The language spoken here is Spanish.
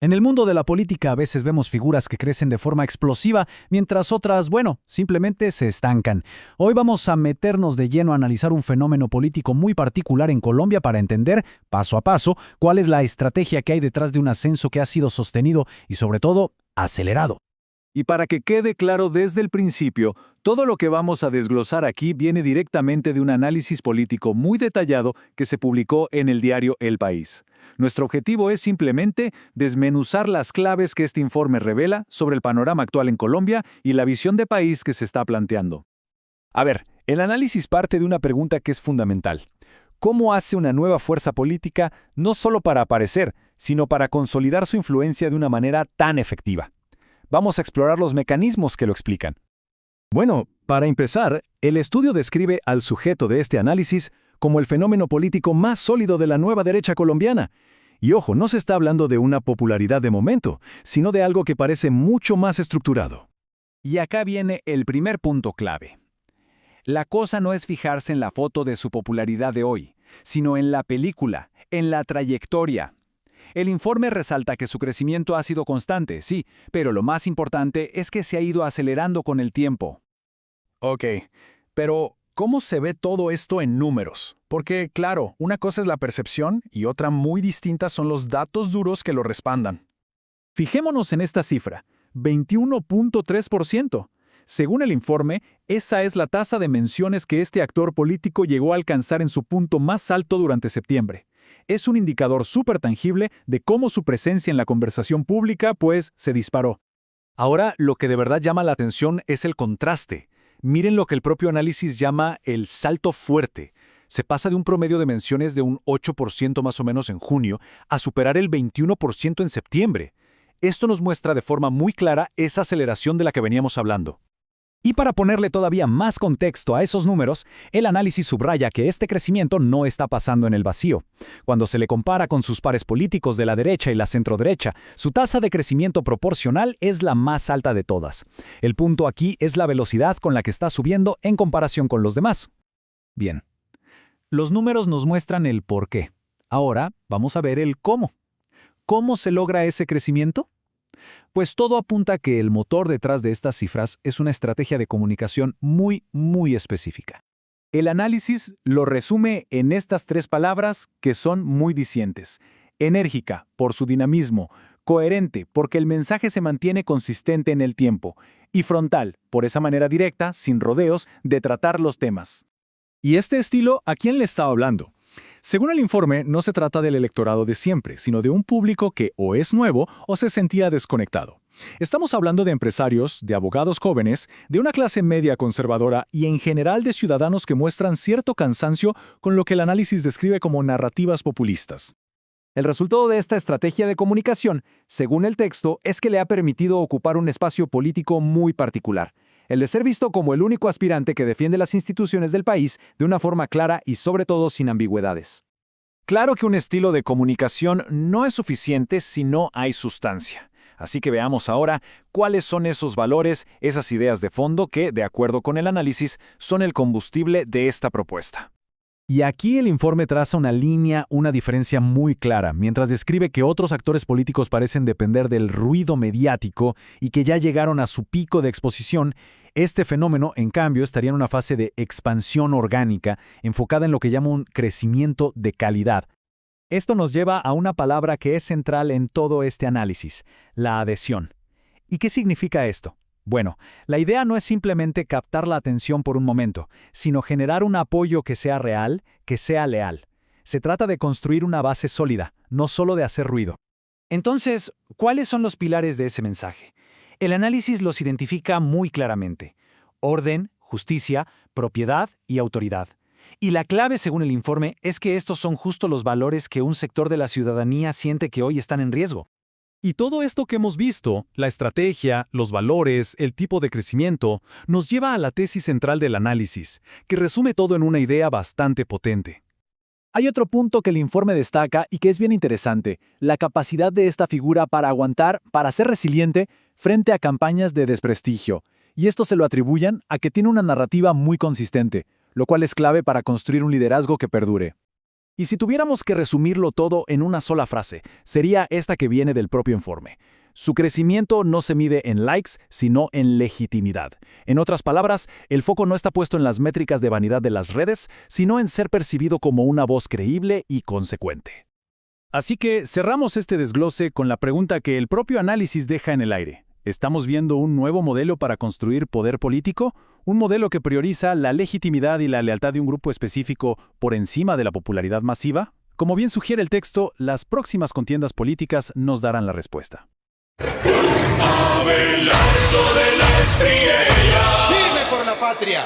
En el mundo de la política a veces vemos figuras que crecen de forma explosiva, mientras otras, bueno, simplemente se estancan. Hoy vamos a meternos de lleno a analizar un fenómeno político muy particular en Colombia para entender, paso a paso, cuál es la estrategia que hay detrás de un ascenso que ha sido sostenido y, sobre todo, acelerado. Y para que quede claro desde el principio, todo lo que vamos a desglosar aquí viene directamente de un análisis político muy detallado que se publicó en el diario El País. Nuestro objetivo es simplemente desmenuzar las claves que este informe revela sobre el panorama actual en Colombia y la visión de país que se está planteando. A ver, el análisis parte de una pregunta que es fundamental. ¿Cómo hace una nueva fuerza política no solo para aparecer, sino para consolidar su influencia de una manera tan efectiva? Vamos a explorar los mecanismos que lo explican. Bueno, para empezar, el estudio describe al sujeto de este análisis como el fenómeno político más sólido de la nueva derecha colombiana. Y ojo, no se está hablando de una popularidad de momento, sino de algo que parece mucho más estructurado. Y acá viene el primer punto clave. La cosa no es fijarse en la foto de su popularidad de hoy, sino en la película, en la trayectoria. El informe resalta que su crecimiento ha sido constante, sí, pero lo más importante es que se ha ido acelerando con el tiempo. Ok, pero ¿cómo se ve todo esto en números? Porque, claro, una cosa es la percepción y otra muy distinta son los datos duros que lo respaldan. Fijémonos en esta cifra, 21.3%. Según el informe, esa es la tasa de menciones que este actor político llegó a alcanzar en su punto más alto durante septiembre. Es un indicador súper tangible de cómo su presencia en la conversación pública, pues, se disparó. Ahora, lo que de verdad llama la atención es el contraste. Miren lo que el propio análisis llama el salto fuerte. Se pasa de un promedio de menciones de un 8% más o menos en junio a superar el 21% en septiembre. Esto nos muestra de forma muy clara esa aceleración de la que veníamos hablando. Y para ponerle todavía más contexto a esos números, el análisis subraya que este crecimiento no está pasando en el vacío. Cuando se le compara con sus pares políticos de la derecha y la centroderecha, su tasa de crecimiento proporcional es la más alta de todas. El punto aquí es la velocidad con la que está subiendo en comparación con los demás. Bien, los números nos muestran el por qué. Ahora vamos a ver el cómo. ¿Cómo se logra ese crecimiento? Pues todo apunta a que el motor detrás de estas cifras es una estrategia de comunicación muy específica. El análisis lo resume en estas tres palabras que son muy dicientes. Enérgica, por su dinamismo; coherente, porque el mensaje se mantiene consistente en el tiempo; y frontal, por esa manera directa, sin rodeos, de tratar los temas. ¿Y este estilo a quién le estaba hablando? Según el informe, no se trata del electorado de siempre, sino de un público que o es nuevo o se sentía desconectado. Estamos hablando de empresarios, de abogados jóvenes, de una clase media conservadora y en general de ciudadanos que muestran cierto cansancio con lo que el análisis describe como narrativas populistas. El resultado de esta estrategia de comunicación, según el texto, es que le ha permitido ocupar un espacio político muy particular, el de ser visto como el único aspirante que defiende las instituciones del país de una forma clara y sobre todo sin ambigüedades. Claro que un estilo de comunicación no es suficiente si no hay sustancia. Así que veamos ahora cuáles son esos valores, esas ideas de fondo que, de acuerdo con el análisis, son el combustible de esta propuesta. Y aquí el informe traza una línea, una diferencia muy clara, mientras describe que otros actores políticos parecen depender del ruido mediático y que ya llegaron a su pico de exposición. Este fenómeno, en cambio, estaría en una fase de expansión orgánica, enfocada en lo que llama un crecimiento de calidad. Esto nos lleva a una palabra que es central en todo este análisis: la adhesión. ¿Y qué significa esto? Bueno, la idea no es simplemente captar la atención por un momento, sino generar un apoyo que sea real, que sea leal. Se trata de construir una base sólida, no solo de hacer ruido. Entonces, ¿cuáles son los pilares de ese mensaje? El análisis los identifica muy claramente: orden, justicia, propiedad y autoridad. Y la clave, según el informe, es que estos son justo los valores que un sector de la ciudadanía siente que hoy están en riesgo. Y todo esto que hemos visto, la estrategia, los valores, el tipo de crecimiento, nos lleva a la tesis central del análisis, que resume todo en una idea bastante potente. Hay otro punto que el informe destaca y que es bien interesante: la capacidad de esta figura para aguantar, para ser resiliente, frente a campañas de desprestigio. Y esto se lo atribuyen a que tiene una narrativa muy consistente, lo cual es clave para construir un liderazgo que perdure. Y si tuviéramos que resumirlo todo en una sola frase, sería esta que viene del propio informe. Su crecimiento no se mide en likes, sino en legitimidad. En otras palabras, el foco no está puesto en las métricas de vanidad de las redes, sino en ser percibido como una voz creíble y consecuente. Así que cerramos este desglose con la pregunta que el propio análisis deja en el aire. ¿Estamos viendo un nuevo modelo para construir poder político? ¿Un modelo que prioriza la legitimidad y la lealtad de un grupo específico por encima de la popularidad masiva? Como bien sugiere el texto, las próximas contiendas políticas nos darán la respuesta. Abelardo de la Espriella. ¡Firme por la patria!